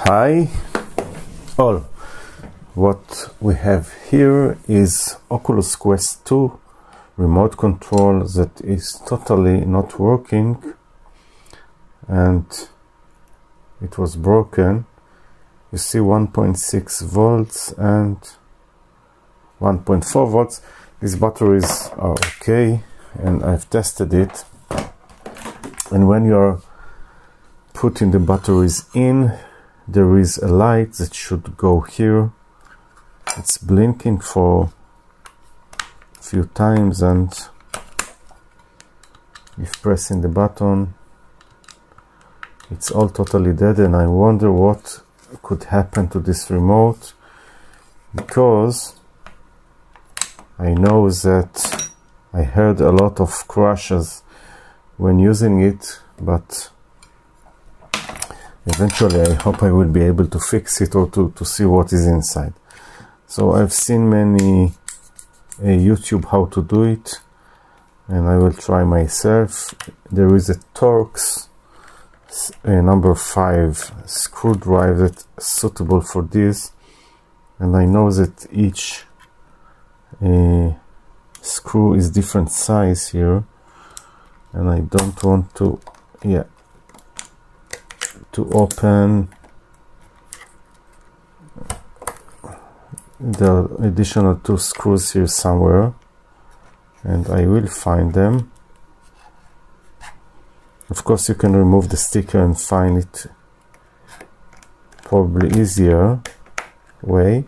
Hi all, what we have here is Oculus Quest 2 remote control that is totally not working, and it was broken. You see 1.6 volts and 1.4 volts. These batteries are okay and I've tested it, and when you're putting the batteries in, there is a light that should go here. It's blinking for a few times, and if pressing the button it's all totally dead, and I wonder what could happen to this remote, because I know that I heard a lot of crashes when using it, but eventually I hope I will be able to fix it or to see what is inside. So I've seen many YouTube how to do it, and I will try myself. There is a Torx number 5 screwdriver that's suitable for this, and I know that each screw is different size here, and I don't want to open the additional 2 screws here somewhere, and I will find them. Of course you can remove the sticker and find it probably easier way,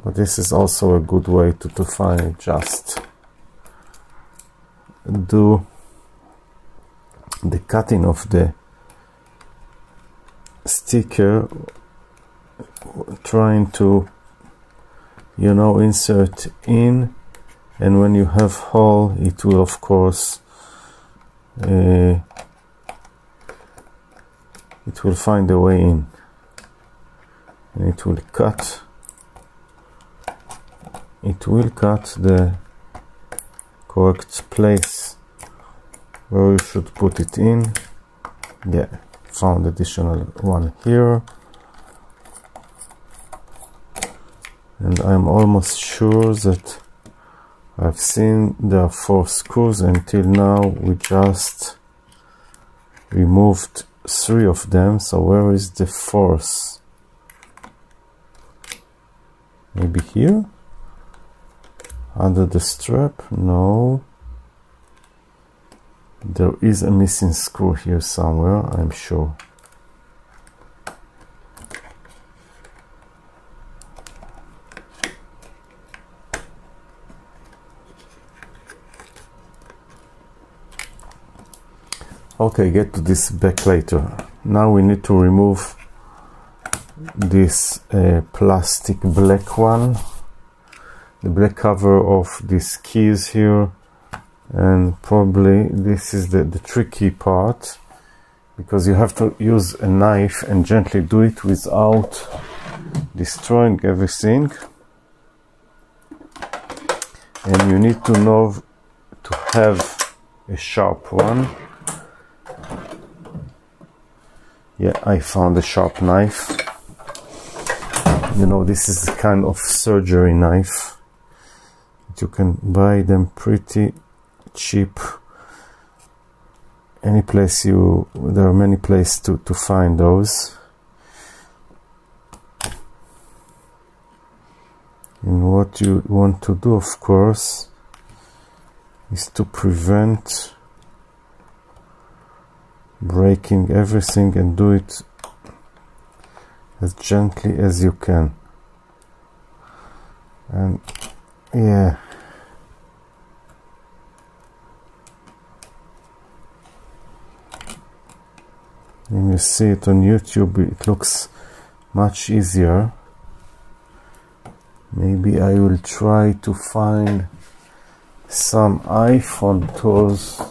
but this is also a good way to find it. Just do the cutting of the sticker, trying to insert in, and when you have hole it will of course it will find a way in, and it will cut the correct place where you should put it in. Found additional one here, and I'm almost sure that I've seen there are 4 screws. Until now we just removed 3 of them, so where is the 4th? Maybe here under the strap? No, there is a missing screw here somewhere, I'm sure. Okay, get to this back later. Now we need to remove this plastic black one, the black cover of these keys here, and probably this is the tricky part, because you have to use a knife and gently do it without destroying everything, and you need to know to have a sharp one. I found a sharp knife. This is a kind of surgery knife. You can buy them pretty cheap. There are many places to find those. And what you want to do, of course, is to prevent breaking everything, and do it as gently as you can. And when you see it on YouTube it looks much easier. Maybe I will try to find some iPhone tools.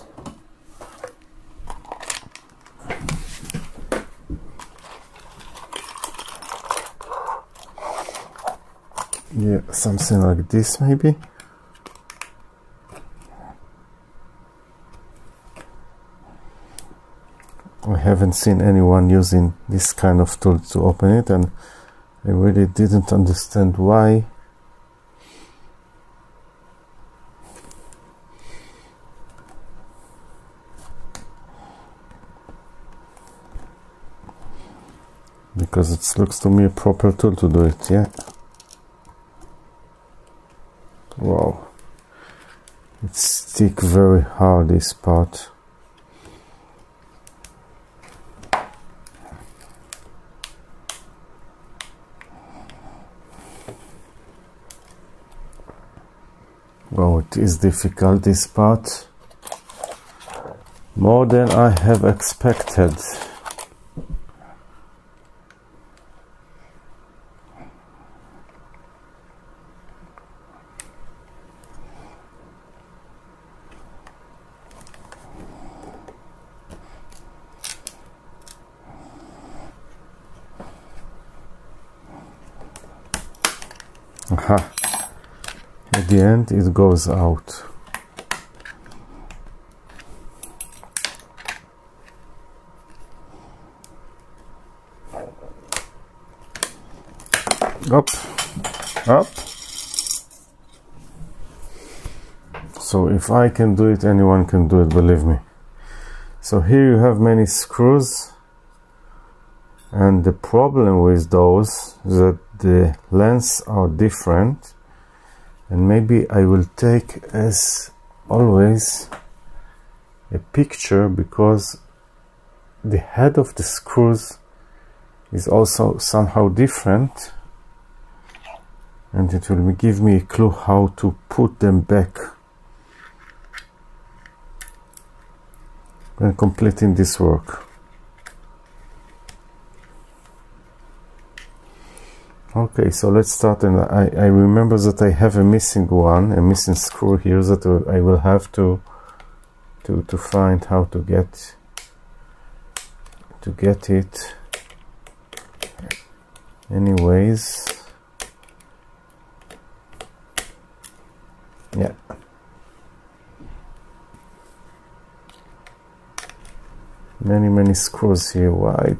Something like this maybe. I haven't seen anyone using this kind of tool to open it, and I really didn't understand why. Because it looks to me a proper tool to do it, yeah. Wow. It sticks very hard, this part. Wow, it is difficult, this part. More than I have expected. Aha. At the end it goes out. Up, up. So if I can do it, anyone can do it, believe me. So here you have many screws, and the problem with those is that the lengths are different, and maybe I will take, as always, a picture, because the head of the screws is also somehow different, and it will give me a clue how to put them back when completing this work. Okay, so let's start, and I remember that I have a missing one, a missing screw here that I will have to find how to get it. Anyways, yeah. Many screws here. Why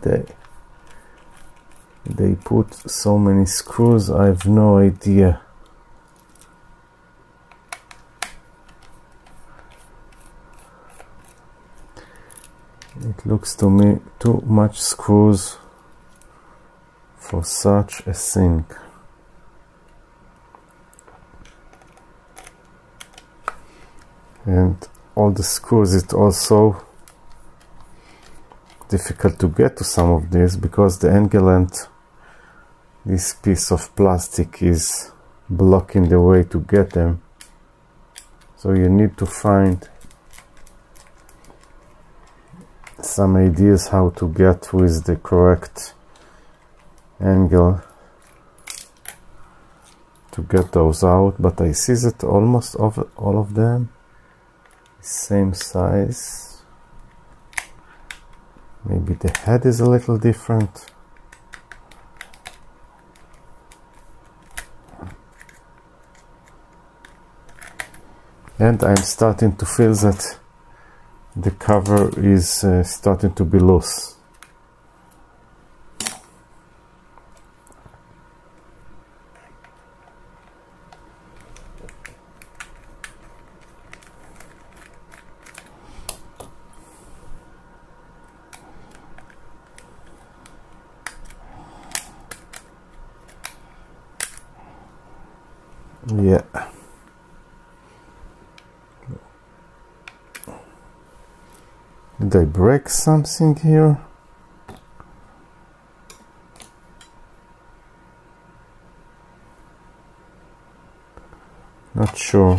they put so many screws? I have no idea. It looks to me too much screws for such a thing. And all the screws, it's also difficult to get to some of this, because the angle and this piece of plastic is blocking the way to get them. So you need to find some ideas how to get with the correct angle to get those out. But I see that almost all of them same size. Maybe the head is a little different. And I'm starting to feel that the cover is starting to be loose. Yeah. Did I break something here? Not sure.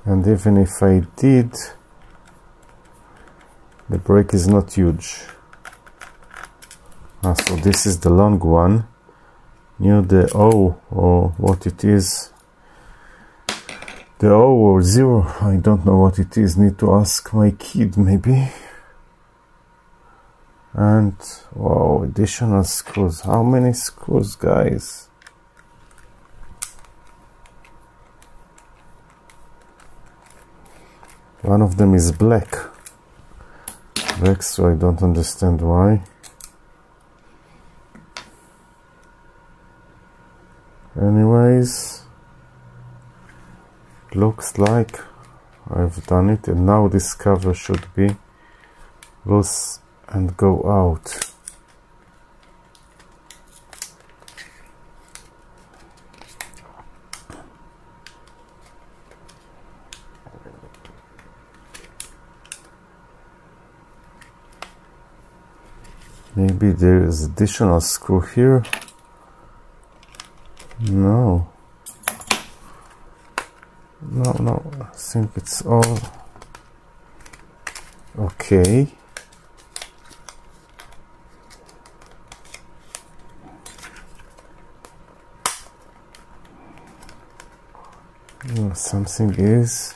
And even if I did, the break is not huge. So this is the long one near the O, or what it is. The O or 0, I don't know what it is. Need to ask my kid maybe. And wow, additional screws. How many screws, guys? One of them is black, so I don't understand why. Anyways, looks like I've done it, and now this cover should be loose and go out. Maybe there is additional screw here. No, I think it's all okay. Something is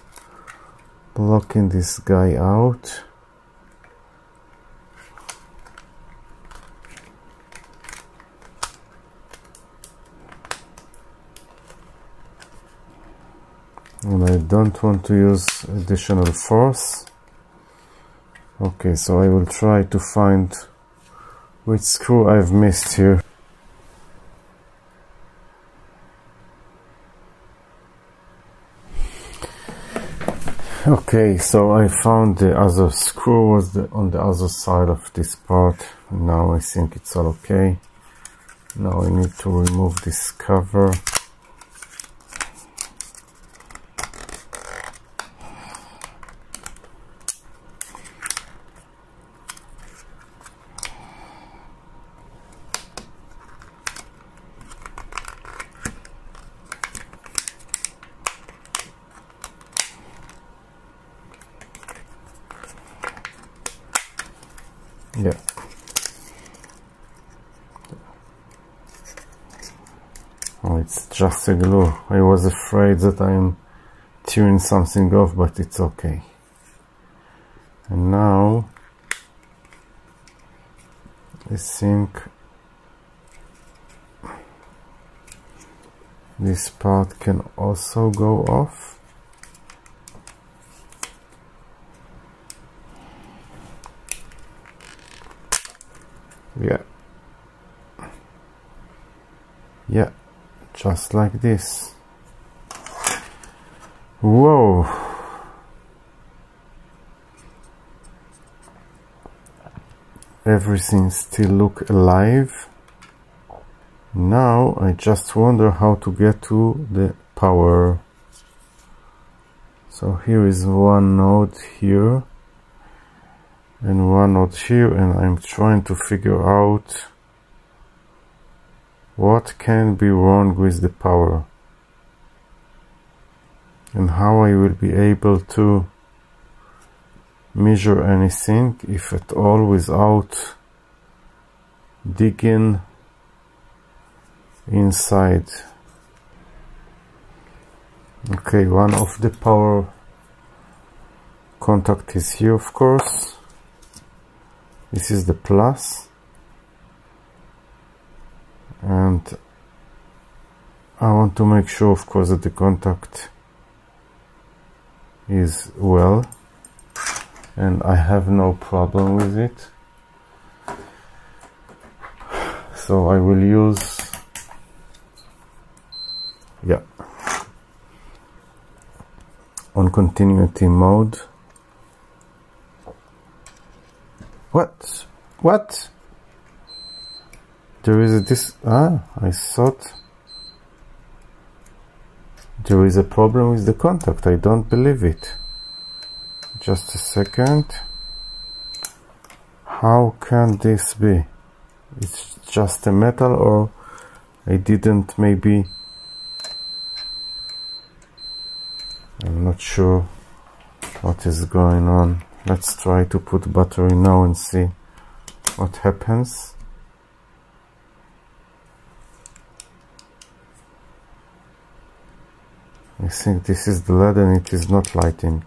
blocking this guy out. And I don't want to use additional force. Okay, so I will try to find which screw I've missed here. Okay, so I found the other screw was on the other side of this part. Now I think it's all okay. Now I need to remove this cover. Yeah. Oh, it's just a glue. I was afraid that I'm tearing something off, but it's okay. And now I think this part can also go off. Yeah, just like this. Whoa! Everything still look alive. Now I just wonder how to get to the power. So here is one node here and one node here, and I'm trying to figure out what can be wrong with the power and how I will be able to measure anything, if at all, without digging inside. Okay, one of the power contact is here, of course. This is the plus, and I want to make sure, of course, that the contact is well, and I have no problem with it. So I will use, yeah, on continuity mode. What? There is this. I thought there is a problem with the contact. I don't believe it. Just a second. How can this be? It's just a metal, or I didn't, maybe. I'm not sure what is going on. Let's try to put battery now and see what happens. I think this is the LED and it is not lighting.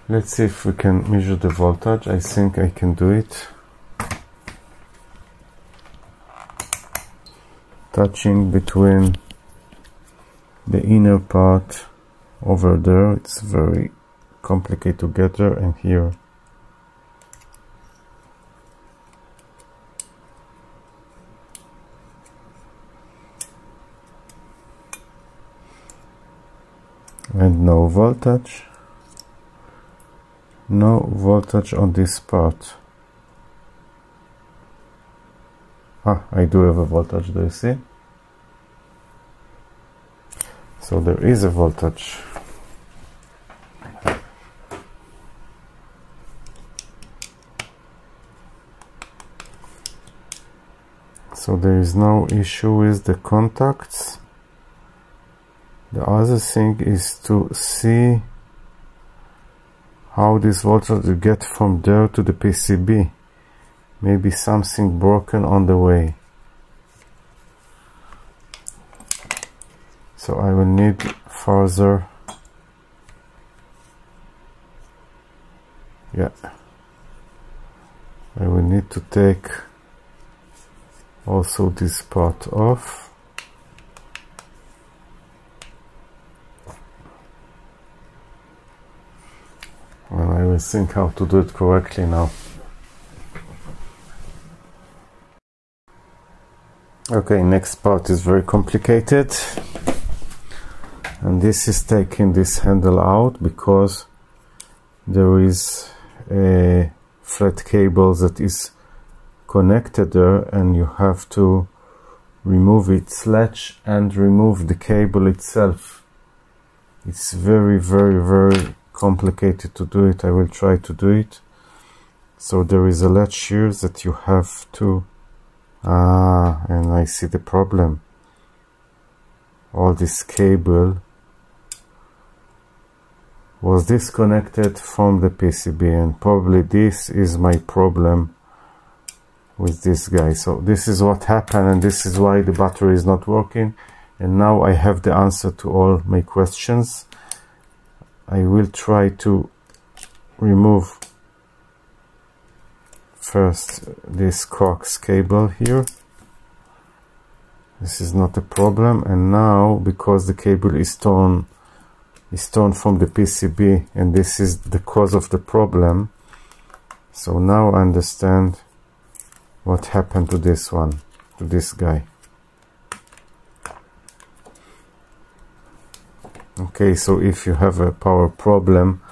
Let's see if we can measure the voltage. I think I can do it. touching between the inner part over there. It's very complicated to get there, and here. And no voltage on this part. I do have a voltage, do you see? So there is a voltage. So there is no issue with the contacts. The other thing is to see how this voltage will get from there to the PCB. Maybe something broken on the way. So I will need further. Yeah. I will need to take also this part off. And I will think how to do it correctly now. Okay, next part is very complicated. And this is taking this handle out because there is a flat cable that is connected there, and you have to remove it, sledge and remove the cable itself. It's very, very, very complicated to do it. I will try to do it. So there is a latch here that you have to and I see the problem. All this cable was disconnected from the PCB, and probably this is my problem with this guy. So this is what happened, and this is why the battery is not working. And now I have the answer to all my questions. I will try to remove first this coax cable here. This is not a problem, and now because the cable is torn from the PCB, and this is the cause of the problem. So now I understand what happened to this one, to this guy. Okay, so if you have a power problem,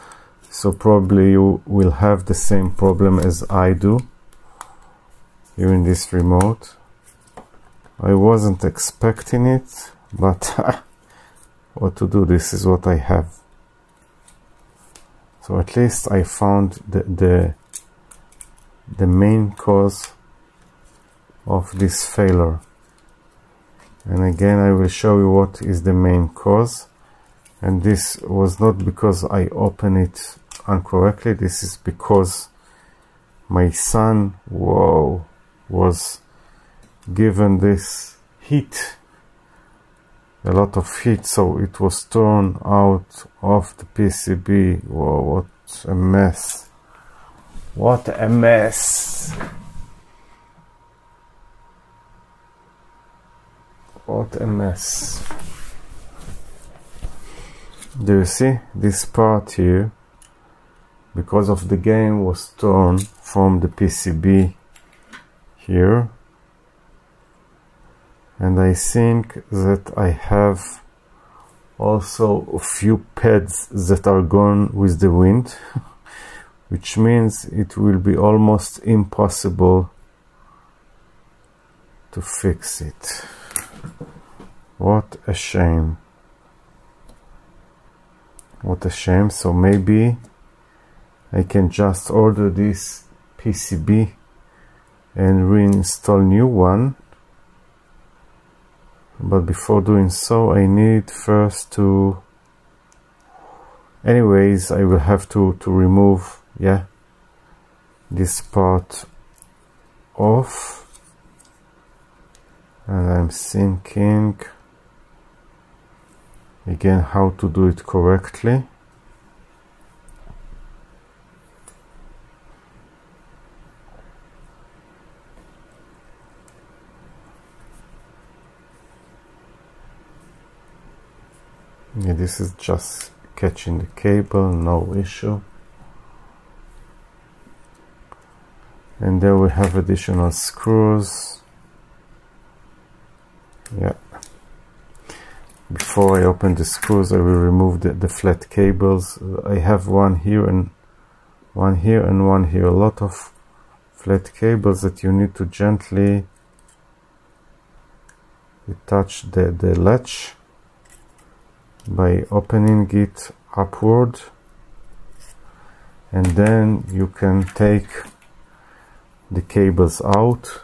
so probably you will have the same problem as I do here in this remote. I wasn't expecting it, but what to do, this is what I have. So at least I found the main cause of this failure. And again I will show you what is the main cause. And this was not because I opened it incorrectly, this is because my son was given this heat, a lot of heat, so it was torn out of the PCB. Whoa, what a mess. What a mess. What a mess. Do you see this part here? Because of the game was torn from the PCB here. And I think that I have also a few pads that are gone with the wind, which means it will be almost impossible to fix it. What a shame. What a shame. So maybe I can just order this PCB and reinstall new one. But before doing so, I need first to... Anyways, I will have to remove, yeah, this part off. And I'm thinking again how to do it correctly. Yeah, this is just catching the cable, no issue. And then we have additional screws. Yeah. Before I open the screws, I will remove the flat cables. I have one here and one here and one here. A lot of flat cables that you need to gently detach the latch by opening it upward, and then you can take the cables out.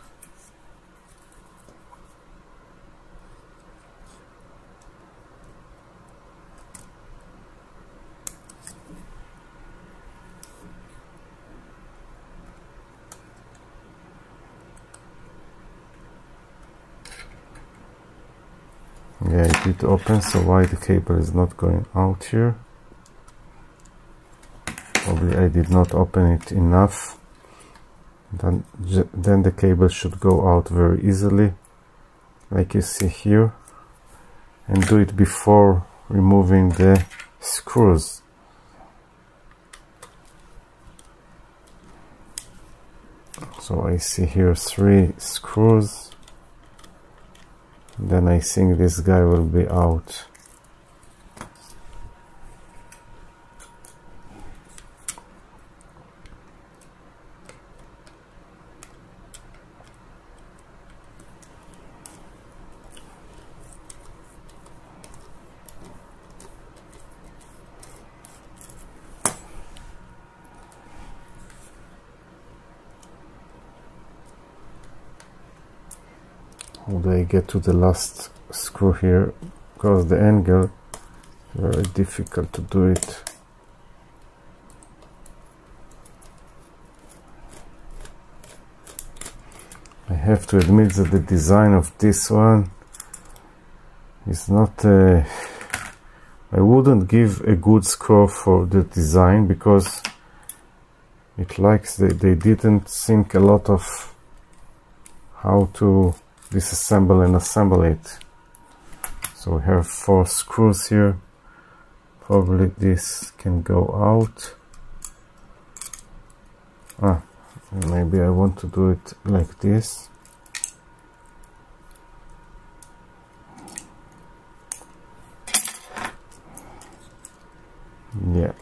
Yeah, it did open, so why the cable is not going out here? Probably I did not open it enough. Then the cable should go out very easily, like you see here. And do it before removing the screws. So I see here 3 screws. Then I think this guy will be out. How do I get to the last screw here? Because the angle is very difficult to do it. I have to admit that the design of this one is not I wouldn't give a good score for the design, because it likes they didn't think a lot of how to disassemble and assemble it. So we have 4 screws here. Probably this can go out. Maybe I want to do it like this. Yeah.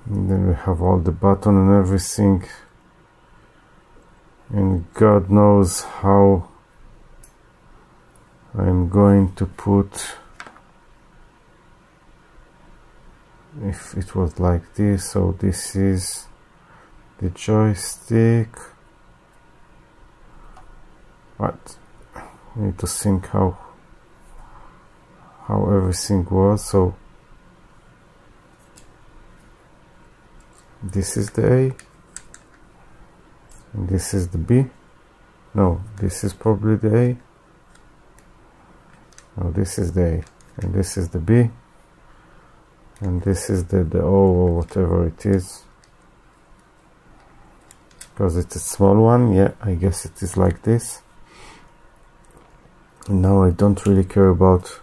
And then we have all the button and everything. And God knows how I'm going to put, if it was like this. So this is the joystick. But I need to think how everything was. So this is the A. And this is the B. No, this is probably the A. No, this is the A. And this is the B. And this is the O, or whatever it is. Because it's a small one. Yeah, I guess it is like this. And now I don't really care about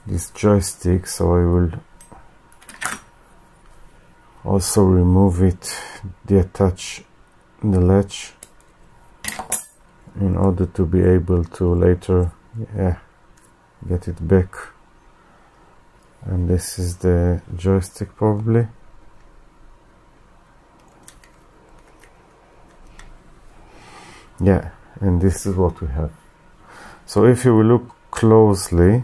this joystick, so I will also remove it, detach the latch, in order to be able to later get it back. And this is the joystick probably. Yeah, and this is what we have. So if you will look closely,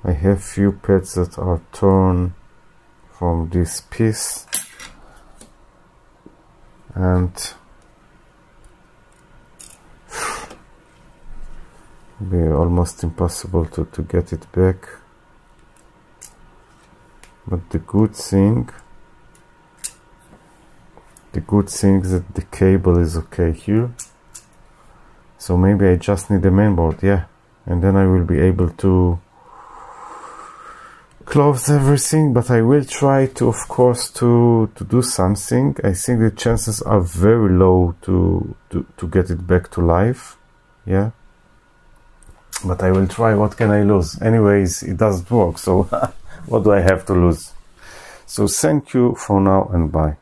I have few pads that are torn from this piece, and be almost impossible to get it back. But the good thing is that the cable is okay here. So maybe I just need the mainboard, yeah, and then I will be able to close everything. But I will try to, of course, to do something. I think the chances are very low to get it back to life. Yeah, but I will try. What can I lose? Anyways, it doesn't work, so what do I have to lose? So thank you for now, and bye.